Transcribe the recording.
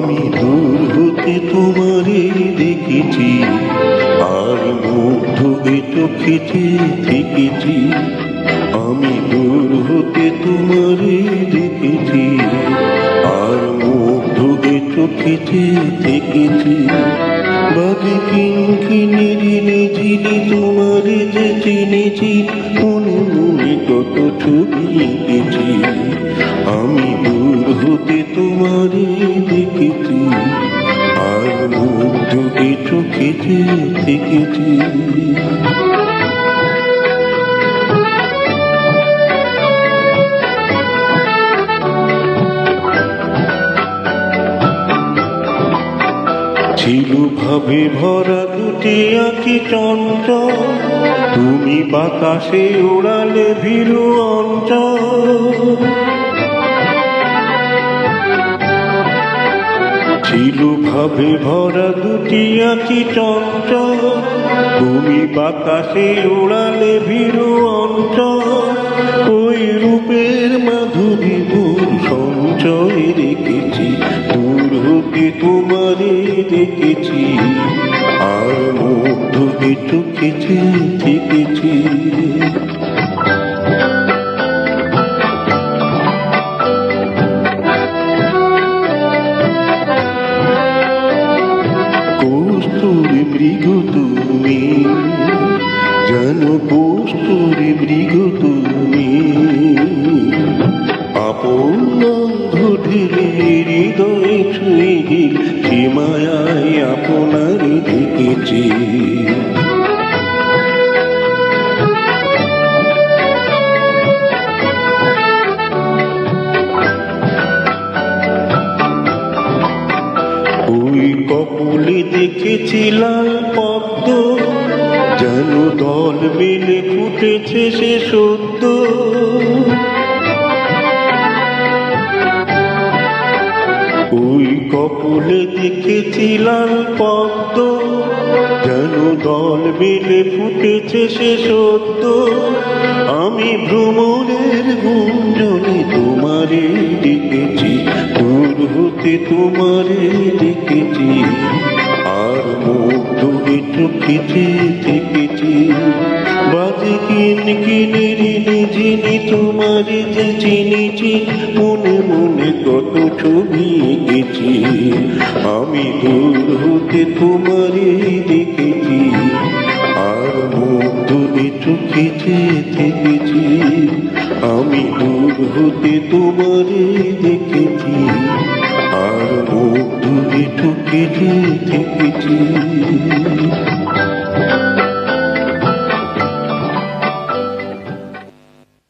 আমি দূর হতে তোমারে দেখেছি, আর মুগ্ধ এ চোখেতে থেকেছি। আমি দূর হতে তোমারে দেখেছি, আর মুগ্ধ এ চোখেতে থেকেছি। বাজে কিনকিনিরিনে ঝিলি তোমারে যে চিনেছি, মনে মনে কত ছবি এঁকেছি। আমি দূর হতে তোমারে দেখেছি, আর মুগ্ধ এ চোখেতে থেকেছি। ছিল ভাবে ভরা দুটি আঁখি চঞ্চল, তুমি বাতাসে ওড়ালে ভীরু অঞ্চল। ছিল ভাবে ভরা দুটি আঁখি চঞ্চল, তুমি বাতাসে ওড়ালে ভীরু অঞ্চল। ওই রূপের মাধুরী মোর সঞ্চয় রেখেছি, দূর হতে তোমারে দেখেছি, আর মুগ্ধ এ চোখেতে থেকেছি। কস্তুরী মৃগ তুমি, জানো কস্তুরী মৃগ তুমি, আপন গন্ধ ঢেলে হৃদয়ে ছুঁয়ে গেল, সে মায়ায় আপনার দেখেছি। ওই কপলে দেখেছি লাল পদ্ম, যেন দল মেলে ফুটেছে সে সদ্য। ওই কপলে দেখেছি লাল পদ্ম, যেন দল মেলে ফুটেছে সে সদ্য। আমি ভ্রমণের গুঞ্জনে তোমারে দেখেছি, দূর হতে তোমারে দেখেছি, আর মুগ্ধ এ চোখেতে থেকেছি। বাজে কিনকিনিরিনে ঝিলি তোমারে যে চিনেছি, মনে মনে কত ছবি এঁকেছি। আমি দূর হতে তোমারে দেখেছি, আর মুগ্ধ এ চোখেতে থেকেছি। আমি দূর হতে তোমারে দেখেছি, আর মুগ্ধ এ চোখেতে থেকেছি।